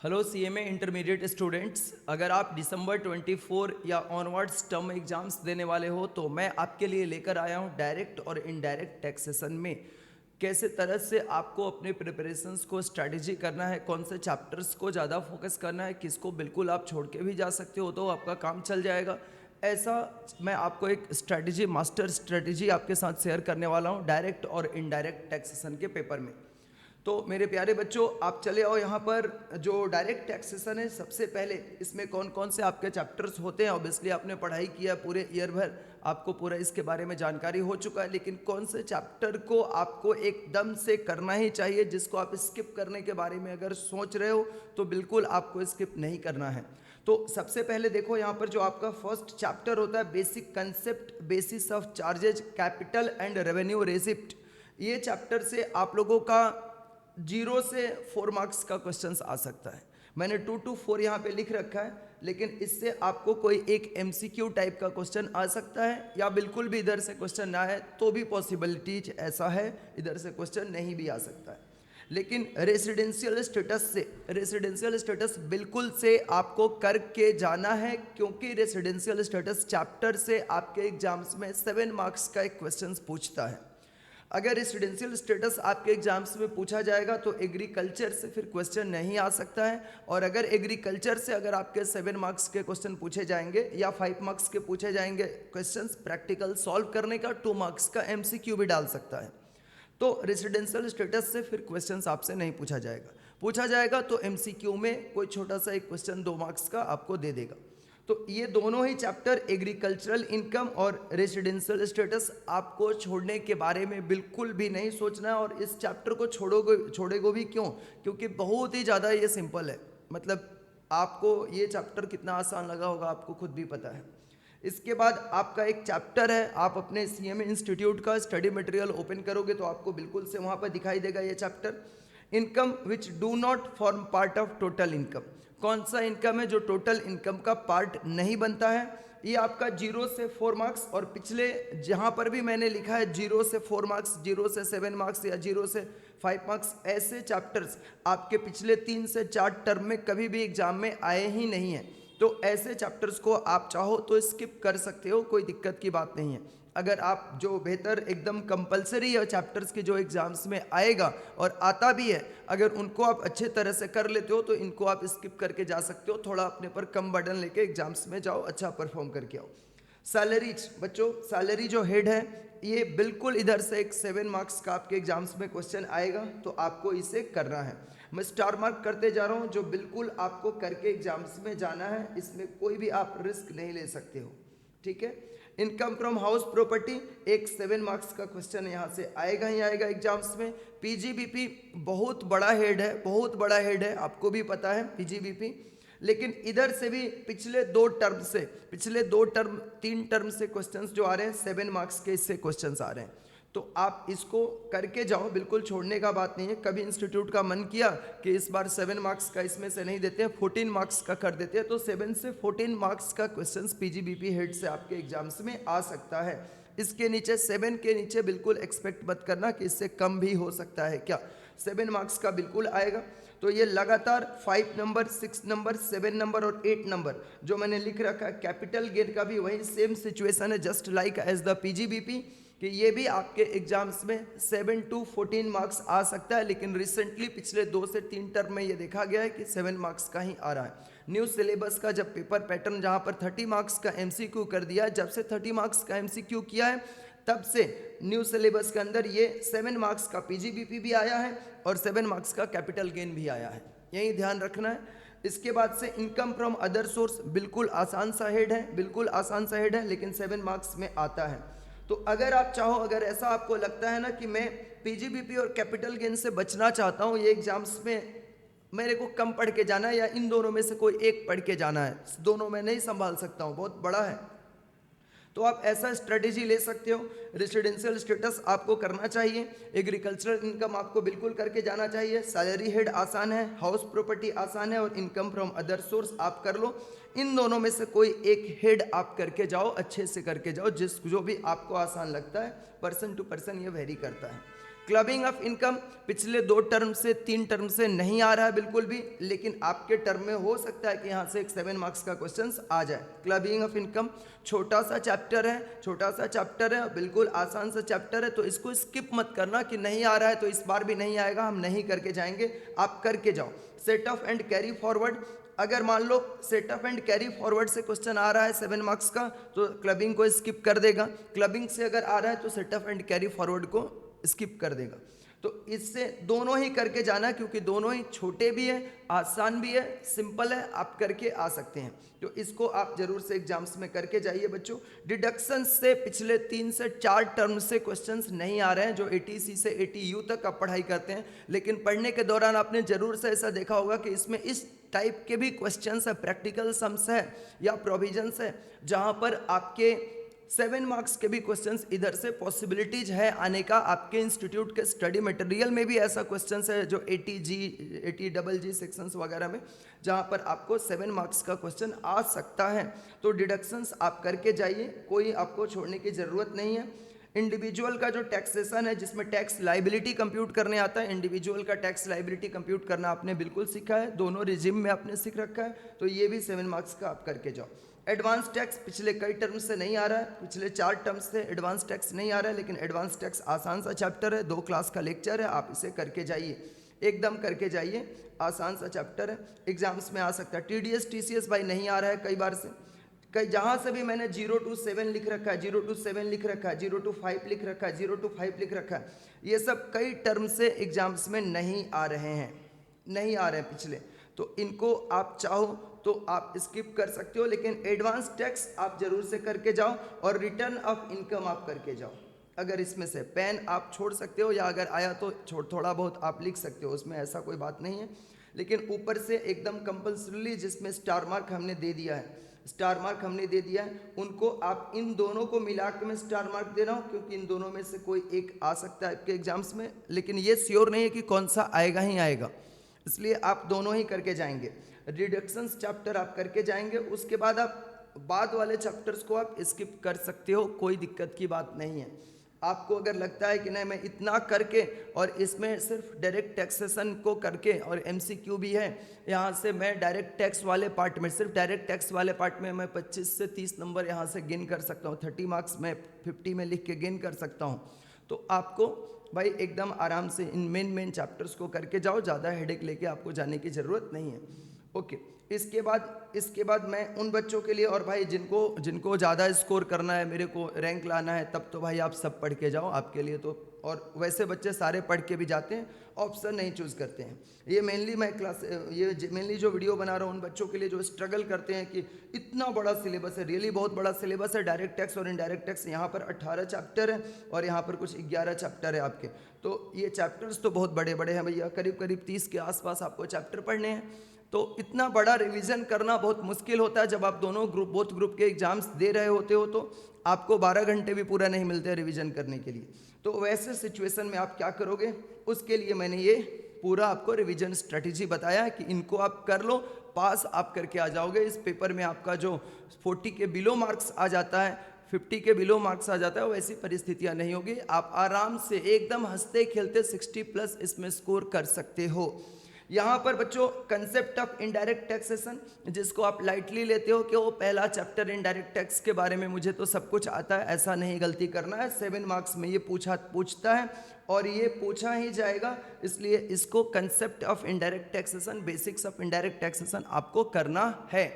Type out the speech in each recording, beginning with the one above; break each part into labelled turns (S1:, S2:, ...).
S1: Hello CMA intermediate students, अगर आप दिसंबर 24 या ऑनवर्ड्स टर्म एग्जाम्स देने वाले हो तो मैं आपके लिए लेकर आया हूँ डायरेक्ट और इनडायरेक्ट टैक्सेशन में कैसे तरह से आपको अपने प्रिपरेशंस को स्ट्रैटेजी करना है, कौन से चैप्टर्स को ज़्यादा फोकस करना है, किसको बिल्कुल आप छोड़ के भी जा सकते हो तो आपका काम चल जाएगा। ऐसा मैं आपको एक स्ट्रैटेजी, मास्टर स्ट्रैटेजी आपके साथ शेयर करने वाला हूँ डायरेक्ट और इनडायरेक्ट टैक्सेशन के पेपर में। तो मेरे प्यारे बच्चों, आप चले आओ यहाँ पर। जो डायरेक्ट टैक्सेशन है, सबसे पहले इसमें कौन कौन से आपके चैप्टर्स होते हैं, ऑब्वियसली आपने पढ़ाई किया पूरे ईयर भर, आपको पूरा इसके बारे में जानकारी हो चुका है, लेकिन कौन से चैप्टर को आपको एकदम से करना ही चाहिए, जिसको आप स्किप करने के बारे में अगर सोच रहे हो तो बिल्कुल आपको स्किप नहीं करना है। तो सबसे पहले देखो यहाँ पर जो आपका फर्स्ट चैप्टर होता है, basic concept basis of charges capital and revenue receipt. ये चैप्टर से आप लोगों का 0 से 4 मार्क्स का क्वेश्चन आ सकता है। मैंने 2 to 4 यहाँ पे लिख रखा है, लेकिन इससे आपको कोई एक MCQ टाइप का क्वेश्चन आ सकता है, या बिल्कुल भी इधर से क्वेश्चन ना आए तो भी पॉसिबिलिटीज ऐसा है, इधर से क्वेश्चन नहीं भी आ सकता है। लेकिन रेसिडेंशियल स्टेटस बिल्कुल से आपको करके जाना है, क्योंकि रेसिडेंशियल स्टेटस चैप्टर से आपके एग्जाम्स में 7 मार्क्स का एक क्वेश्चन पूछता है। अगर रेसिडेंशियल स्टेटस आपके एग्जाम्स में पूछा जाएगा तो एग्रीकल्चर से फिर क्वेश्चन नहीं आ सकता है, और अगर एग्रीकल्चर से अगर आपके 7 मार्क्स के क्वेश्चन पूछे जाएंगे या 5 मार्क्स के पूछे जाएंगे क्वेश्चंस, प्रैक्टिकल सॉल्व करने का 2 मार्क्स का MCQ भी डाल सकता है। तो रेसिडेंशियल स्टेटस से फिर क्वेश्चंस आपसे नहीं पूछा जाएगा, पूछा जाएगा तो MCQ में कोई छोटा सा एक क्वेश्चन 2 मार्क्स का आपको दे देगा। तो ये दोनों ही चैप्टर, एग्रीकल्चरल इनकम और रेसिडेंशियल स्टेटस, आपको छोड़ने के बारे में बिल्कुल भी नहीं सोचना है। और इस चैप्टर को छोड़ेगो भी क्यों? क्योंकि बहुत ही ज़्यादा ये सिंपल है। मतलब आपको ये चैप्टर कितना आसान लगा होगा आपको खुद भी पता है। इसके बाद आपका एक चैप्टर है, आप अपने CMA इंस्टीट्यूट का स्टडी मटेरियल ओपन करोगे तो आपको बिल्कुल से वहाँ पर दिखाई देगा ये chapter, income which do not form part of total income. कौन सा इनकम है जो टोटल इनकम का पार्ट नहीं बनता है? ये आपका 0 से 4 मार्क्स, और पिछले जहाँ पर भी मैंने लिखा है 0 से 4 मार्क्स, 0 से 7 मार्क्स या 0 से 5 मार्क्स, ऐसे चैप्टर्स आपके पिछले 3 से 4 टर्म में कभी भी एग्जाम में आए ही नहीं हैं। तो ऐसे चैप्टर्स को आप चाहो तो स्किप कर सकते हो, कोई दिक्कत की बात नहीं है। अगर आप जो बेहतर एकदम कंपलसरी है चैप्टर्स के जो एग्जाम्स में आएगा और आता भी है, अगर उनको आप अच्छे तरह से कर लेते हो तो इनको आप स्किप करके जा सकते हो। थोड़ा अपने पर कम बर्डन लेके एग्जाम्स में जाओ, अच्छा परफॉर्म करके आओ। सैलरीज बच्चों, सैलरी जो हेड है ये बिल्कुल इधर से एक 7 मार्क्स का आपके एग्जाम्स में क्वेश्चन आएगा, तो आपको इसे करना है। मैं स्टार मार्क करते जा रहा हूँ, जो बिल्कुल आपको करके एग्जाम्स में जाना है, इसमें कोई भी आप रिस्क नहीं ले सकते हो, ठीक है। इनकम फ्रॉम हाउस प्रॉपर्टी, एक 7 मार्क्स का क्वेश्चन यहाँ से आएगा ही आएगा एग्जाम्स में। PGBP बहुत बड़ा हेड है, बहुत बड़ा हेड है, आपको भी पता है PGBP, लेकिन इधर से भी पिछले 2 टर्म 3 टर्म से क्वेश्चंस जो आ रहे हैं 7 मार्क्स के, इससे क्वेश्चंस आ रहे हैं। तो आप इसको करके जाओ, बिल्कुल छोड़ने का बात नहीं है। कभी इंस्टीट्यूट का मन किया कि इस बार 7 मार्क्स का इसमें से नहीं देते हैं, 14 मार्क्स का कर देते हैं, तो 7 से 14 मार्क्स का क्वेश्चंस PGBP हेड से आपके एग्जाम्स में आ सकता है। इसके नीचे 7 के नीचे बिल्कुल एक्सपेक्ट मत करना कि इससे कम भी हो सकता है, क्या 7 मार्क्स का बिल्कुल आएगा। तो ये लगातार 5 नंबर, 6 नंबर, 7 नंबर और 8 नंबर जो मैंने लिख रखा है, कैपिटल गेन का भी वही सेम सिचुएशन है, just like as the PGBP, कि ये भी आपके एग्जाम्स में 7 to 14 मार्क्स आ सकता है। लेकिन रिसेंटली पिछले 2 से 3 टर्म में ये देखा गया है कि 7 मार्क्स का ही आ रहा है। न्यू सिलेबस का जब पेपर पैटर्न जहाँ पर 30 मार्क्स का MCQ कर दिया है, जब से 30 मार्क्स का MCQ किया है तब से न्यू सिलेबस के अंदर ये 7 मार्क्स का PGBP भी आया है और 7 मार्क्स का कैपिटल गेन भी आया है, यही ध्यान रखना है। इसके बाद से इनकम फ्रॉम अदर सोर्स, बिल्कुल आसान सा हेड है, बिल्कुल आसान सा हेड है, लेकिन 7 मार्क्स में आता है। तो अगर आप चाहो, अगर ऐसा आपको लगता है ना कि मैं PGBP और कैपिटल गेन से बचना चाहता हूँ, ये एग्जाम्स में मेरे को कम पढ़ के जाना है या इन दोनों में से कोई एक पढ़ के जाना है, दोनों में नहीं संभाल सकता हूँ, बहुत बड़ा है, तो आप ऐसा स्ट्रेटेजी ले सकते हो। रेसिडेंशियल स्टेटस आपको करना चाहिए, एग्रीकल्चरल इनकम आपको बिल्कुल करके जाना चाहिए, सैलरी हेड आसान है, हाउस प्रॉपर्टी आसान है, और इनकम फ्रॉम अदर सोर्स आप कर लो। इन दोनों में से कोई एक हेड आप करके जाओ, अच्छे से करके जाओ, जो भी आपको आसान लगता है। पर्सन टू पर्सन ये वेरी करता है। क्लबिंग ऑफ इनकम पिछले 2 टर्म से 3 टर्म से नहीं आ रहा है बिल्कुल भी, लेकिन आपके टर्म में हो सकता है कि यहाँ से एक 7 मार्क्स का क्वेश्चन आ जाए। क्लबिंग ऑफ इनकम छोटा सा चैप्टर है, बिल्कुल आसान सा चैप्टर है, तो इसको स्किप मत करना कि नहीं आ रहा है तो इस बार भी नहीं आएगा, हम नहीं करके जाएंगे, आप करके जाओ। Set of and carry forward, अगर मान लो set of and carry forward से क्वेश्चन आ रहा है 7 मार्क्स का तो क्लबिंग को स्किप कर देगा, क्लबिंग से अगर आ रहा है तो set of and carry forward को स्किप कर देगा। तो इससे दोनों ही करके जाना, क्योंकि दोनों ही छोटे भी है, आसान भी है, सिंपल है, आप करके आ सकते हैं। तो इसको आप जरूर से एग्जाम्स में करके जाइए बच्चों। डिडक्शन से पिछले 3 से 4 टर्म से क्वेश्चंस नहीं आ रहे हैं, जो 80C से 80U तक आप पढ़ाई करते हैं, लेकिन पढ़ने के दौरान आपने जरूर से ऐसा देखा होगा कि इसमें इस टाइप के भी क्वेश्चंस है, प्रैक्टिकल सम्स है या प्रोविजंस है, जहां पर आपके 7 मार्क्स के भी क्वेश्चंस इधर से पॉसिबिलिटीज है आने का। आपके इंस्टीट्यूट के स्टडी मटेरियल में भी ऐसा क्वेश्चंस है जो 80G सेक्शंस वगैरह में, जहां पर आपको 7 मार्क्स का क्वेश्चन आ सकता है। तो डिडक्शंस आप करके जाइए, कोई आपको छोड़ने की ज़रूरत नहीं है। इंडिविजुअल का जो टैक्सेशन है, जिसमें टैक्स लाइबिलिटी कंप्यूट करने आता है, इंडिविजुअल का टैक्स लाइबिलिटी कंप्यूट करना आपने बिल्कुल सीखा है, दोनों रिजिम में आपने सीख रखा है, तो ये भी 7 मार्क्स का आप करके जाओ। एडवांस टैक्स पिछले कई टर्म से नहीं आ रहा है, पिछले 4 टर्म से एडवांस टैक्स नहीं आ रहा है, लेकिन एडवांस टैक्स आसान सा चैप्टर है, 2 क्लास का लेक्चर है, आप इसे करके जाइए, एकदम करके जाइए, आसान सा चैप्टर है, एग्जाम्स में आ सकता है। TDS TCS भाई नहीं आ रहा है कई बार से, कई जहाँ से भी मैंने 0 to 7 लिख रखा है, 0 to 7 लिख रखा है, 0 to 5 लिख रखा है, 0 to 5 लिख रखा है, ये सब कई टर्म से एग्जाम्स में नहीं आ रहे हैं, नहीं आ रहे हैं पिछले, तो इनको आप चाहो तो आप स्किप कर सकते हो, लेकिन एडवांस टैक्स आप जरूर से करके जाओ और रिटर्न ऑफ इनकम आप करके जाओ। अगर इसमें से पेन आप छोड़ सकते हो या अगर आया तो थोड़ा बहुत आप लिख सकते हो, उसमें ऐसा कोई बात नहीं है, लेकिन ऊपर से एकदम कंपल्सरीली जिसमें स्टार मार्क हमने दे दिया है, स्टार मार्क हमने दे दिया है, उनको आप इन दोनों को मिला के मैं स्टार मार्क दे रहा हूँ, क्योंकि इन दोनों में से कोई एक आ सकता है आपके एग्जाम्स में, लेकिन ये श्योर नहीं है कि कौन सा आएगा ही आएगा, इसलिए आप दोनों ही करके जाएंगे। रिडक्शंस चैप्टर आप करके जाएंगे, उसके बाद आप बाद वाले चैप्टर्स को आप स्किप कर सकते हो, कोई दिक्कत की बात नहीं है। आपको अगर लगता है कि नहीं मैं इतना करके और इसमें सिर्फ डायरेक्ट टैक्सेशन को करके और MCQ भी है, यहाँ से मैं डायरेक्ट टैक्स वाले पार्ट में, सिर्फ डायरेक्ट टैक्स वाले पार्ट में मैं 25 से 30 नंबर यहाँ से गेन कर सकता हूँ, 30 मार्क्स मैं 50 में लिख के गेन कर सकता हूँ, तो आपको भाई एकदम आराम से इन मेन चैप्टर्स को करके जाओ, ज़्यादा हेडेक लेके आपको जाने की ज़रूरत नहीं है। ओके, इसके बाद मैं उन बच्चों के लिए, और भाई जिनको ज़्यादा स्कोर करना है, मेरे को रैंक लाना है, तब तो भाई आप सब पढ़ के जाओ, आपके लिए तो, और वैसे बच्चे सारे पढ़ के भी जाते हैं, ऑप्शन नहीं चूज़ करते हैं। ये मेनली जो वीडियो बना रहा हूँ उन बच्चों के लिए जो स्ट्रगल करते हैं कि इतना बड़ा सिलेबस है, रियली बहुत बड़ा सिलेबस है, डायरेक्ट टैक्स और इनडायरेक्ट टैक्स, यहाँ पर 18 चैप्टर है और यहाँ पर कुछ 11 चैप्टर है आपके, तो ये चैप्टर्स तो बहुत बड़े बड़े हैं भैया, करीब 30 के आसपास आपको चैप्टर पढ़ने हैं, तो इतना बड़ा रिवीजन करना बहुत मुश्किल होता है। जब आप बोथ ग्रुप के एग्जाम्स दे रहे होते हो तो आपको 12 घंटे भी पूरा नहीं मिलते रिवीजन करने के लिए, तो वैसे सिचुएशन में आप क्या करोगे, उसके लिए मैंने ये पूरा आपको रिवीजन स्ट्रेटेजी बताया है कि इनको आप कर लो, पास आप करके आ जाओगे। इस पेपर में आपका जो 40 के बिलो मार्क्स आ जाता है, 50 के बिलो मार्क्स आ जाता है, वैसी परिस्थितियां नहीं होगी, आप आराम से एकदम हंसते खेलते 60+ इसमें स्कोर कर सकते हो। यहाँ पर बच्चों कंसेप्ट ऑफ इनडायरेक्ट टैक्सेशन, जिसको आप लाइटली लेते हो कि वो पहला चैप्टर इनडायरेक्ट टैक्स के बारे में मुझे तो सब कुछ आता है, ऐसा नहीं गलती करना है। 7 मार्क्स में ये पूछता है और ये पूछा ही जाएगा, इसलिए इसको concept of indirect taxation, basics of indirect taxation आपको करना है।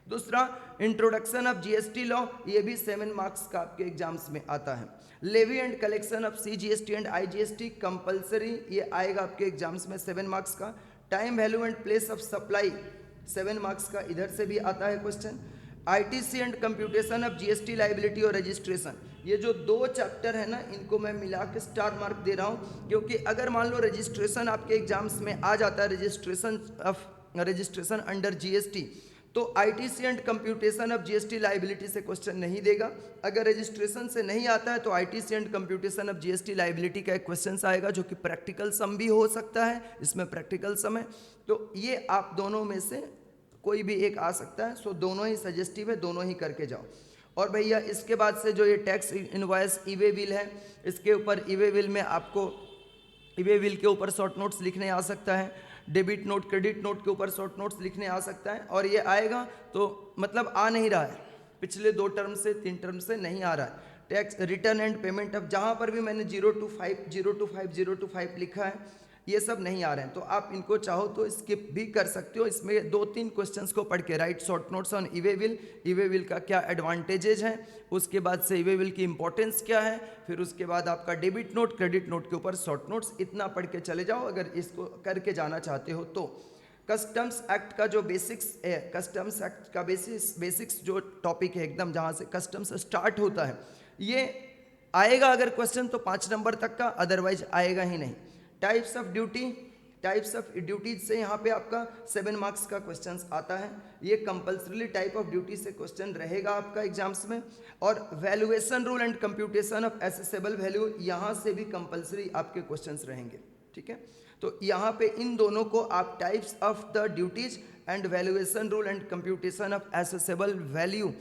S1: दूसरा इंट्रोडक्शन ऑफ GST लॉ, ये भी 7 मार्क्स का आपके एग्जाम्स में आता है। Levy and collection of CGST and IGST compulsory, ये आएगा आपके एग्जाम्स में 7 मार्क्स का। Time value and place of supply 7 marks का, इधर से भी आता है question. ITC and computation of GST liability और रजिस्ट्रेशन, ये जो 2 चैप्टर है ना, इनको मैं मिला के स्टार मार्क दे रहा हूँ, क्योंकि अगर मान लो रजिस्ट्रेशन आपके एग्जाम्स में आ जाता है, रजिस्ट्रेशन अंडर GST, तो ITC and computation of GST liability से क्वेश्चन नहीं देगा। अगर रजिस्ट्रेशन से नहीं आता है तो ITC and computation of GST liability का एक क्वेश्चन आएगा, जो कि प्रैक्टिकल सम भी हो सकता है, इसमें प्रैक्टिकल सम है, तो ये आप दोनों में से कोई भी एक आ सकता है। सो दोनों ही सजेस्टिव है, दोनों ही करके जाओ। और भैया इसके बाद से जो ये टैक्स इनवॉइस ई वे बिल है, इसके ऊपर ई वे बिल में आपको ईवे बिल के ऊपर शॉर्ट नोट्स लिखने आ सकता है, डेबिट नोट क्रेडिट नोट के ऊपर शॉर्ट नोट्स लिखने आ सकता है। और ये आएगा तो मतलब आ नहीं रहा है, पिछले 2 टर्म से 3 टर्म से नहीं आ रहा है। टैक्स रिटर्न एंड पेमेंट, अब जहाँ पर भी मैंने 0 to 5 0 to 5 0 to 5 लिखा है ये सब नहीं आ रहे हैं, तो आप इनको चाहो तो स्किप भी कर सकते हो। इसमें 2-3 क्वेश्चंस को पढ़ के right short notes on e-way bill का क्या एडवांटेजेज है, उसके बाद से ईवे बिल की इंपॉर्टेंस क्या है, फिर उसके बाद आपका डेबिट नोट क्रेडिट नोट के ऊपर शॉर्ट नोट्स, इतना पढ़ के चले जाओ अगर इसको करके जाना चाहते हो तो। कस्टम्स एक्ट का जो बेसिक्स है, कस्टम्स एक्ट का बेसिक्स जो टॉपिक है एकदम जहाँ से कस्टम्स स्टार्ट होता है, ये आएगा अगर क्वेश्चन तो 5 नंबर तक का, अदरवाइज आएगा ही नहीं। टाइप्स ऑफ ड्यूटीज से यहाँ पे आपका 7 मार्क्स का क्वेश्चन आता है, ये कंपल्सरीली टाइप ऑफ ड्यूटी से क्वेश्चन रहेगा आपका एग्जाम्स में। और valuation rule and computation of assessable value, यहाँ से भी कंपल्सरी आपके क्वेश्चंस रहेंगे, ठीक है। तो यहाँ पे इन दोनों को आप types of the duties and valuation rule and computation of assessable value,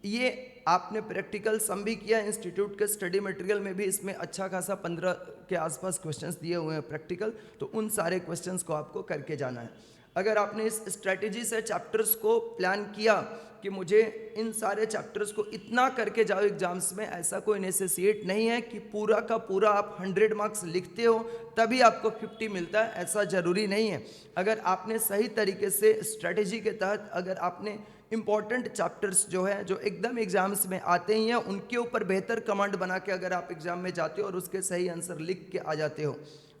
S1: ये आपने प्रैक्टिकल सम भी किया इंस्टीट्यूट के स्टडी मटेरियल में भी, इसमें अच्छा खासा 15 के आसपास क्वेश्चंस दिए हुए हैं प्रैक्टिकल, तो उन सारे क्वेश्चंस को आपको करके जाना है। अगर आपने इस स्ट्रेटजी से चैप्टर्स को प्लान किया कि मुझे इन सारे चैप्टर्स को इतना करके जाओ एग्जाम्स में, ऐसा कोई नेसेसिएट नहीं है कि पूरा का पूरा आप 100 मार्क्स लिखते हो तभी आपको 50 मिलता है, ऐसा ज़रूरी नहीं है। अगर आपने सही तरीके से स्ट्रेटजी के तहत अगर आपने इंपॉर्टेंट चैप्टर्स जो है जो एकदम एग्जाम्स में आते ही हैं उनके ऊपर बेहतर कमांड बना के अगर आप एग्जाम में जाते हो और उसके सही आंसर लिख के आ जाते हो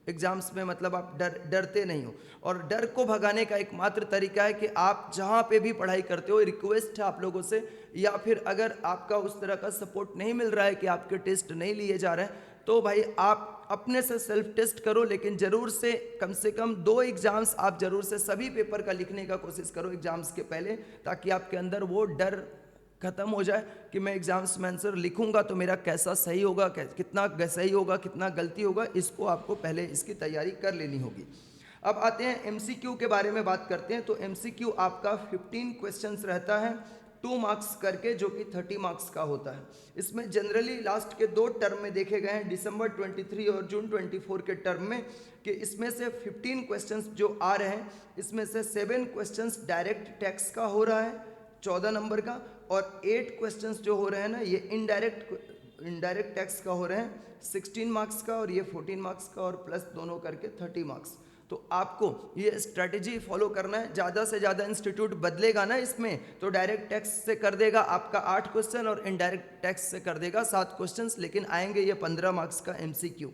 S1: एग्जाम्स में, मतलब आप डरते नहीं हो। और डर को भगाने का एकमात्र तरीका है कि आप जहाँ पे भी पढ़ाई करते हो, रिक्वेस्ट है आप लोगों से, या फिर अगर आपका उस तरह का सपोर्ट नहीं मिल रहा है कि आपके टेस्ट नहीं लिए जा रहे हैं, तो भाई आप अपने से सेल्फ टेस्ट करो, लेकिन ज़रूर से कम 2 एग्ज़ाम्स आप ज़रूर से सभी पेपर का लिखने का कोशिश करो एग्ज़ाम्स के पहले, ताकि आपके अंदर वो डर ख़त्म हो जाए कि मैं एग्ज़ाम्स में आंसर लिखूंगा तो मेरा कैसा सही होगा, कितना सही होगा, कितना गलती होगा, इसको आपको पहले इसकी तैयारी कर लेनी होगी। अब आते हैं एमसीक्यू के बारे में बात करते हैं। तो एमसीक्यू आपका 15 क्वेश्चंस रहता है 2 मार्क्स करके, जो कि 30 मार्क्स का होता है। इसमें जनरली लास्ट के 2 टर्म में देखे गए हैं, दिसंबर 23 और जून 24 के टर्म में, कि इसमें से 15 क्वेश्चंस जो आ रहे हैं इसमें से 7 क्वेश्चंस डायरेक्ट टैक्स का हो रहा है 14 नंबर का, और 8 क्वेश्चंस जो हो रहे हैं ना ये इनडायरेक्ट टैक्स का हो रहे हैं 16 मार्क्स का, और ये 14 मार्क्स का, और प्लस दोनों करके 30 मार्क्स। तो आपको ये स्ट्रैटेजी फॉलो करना है। ज़्यादा से ज़्यादा इंस्टीट्यूट बदलेगा ना इसमें, तो डायरेक्ट टैक्स से कर देगा आपका 8 क्वेश्चन और इनडायरेक्ट टैक्स से कर देगा 7 क्वेश्चंस, लेकिन आएंगे ये 15 मार्क्स का एमसीक्यू।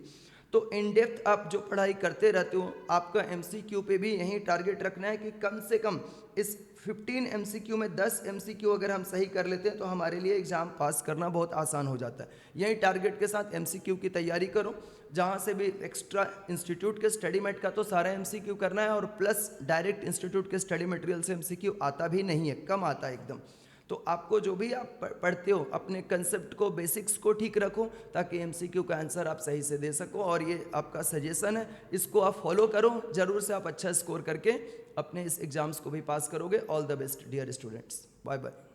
S1: तो इन डेप्थ आप जो पढ़ाई करते रहते हो, आपका एमसीक्यू पे भी यही टारगेट रखना है कि कम से कम इस 15 एमसीक्यू में 10 एमसीक्यू अगर हम सही कर लेते हैं तो हमारे लिए एग्ज़ाम पास करना बहुत आसान हो जाता है। यही टारगेट के साथ एमसीक्यू की तैयारी करो, जहाँ से भी एक्स्ट्रा इंस्टीट्यूट के स्टडी मेट का तो सारा एमसीक्यू करना है, और प्लस डायरेक्ट इंस्टीट्यूट के स्टडी मटेरियल से एमसीक्यू आता भी नहीं है, कम आता है एकदम। तो आपको जो भी आप पढ़ते हो अपने कंसेप्ट को, बेसिक्स को ठीक रखो, ताकि एमसीक्यू का आंसर आप सही से दे सको। और ये आपका सजेशन है, इसको आप फॉलो करो, ज़रूर से आप अच्छा स्कोर करके अपने इस एग्ज़ाम्स को भी पास करोगे। All the best dear students, bye bye.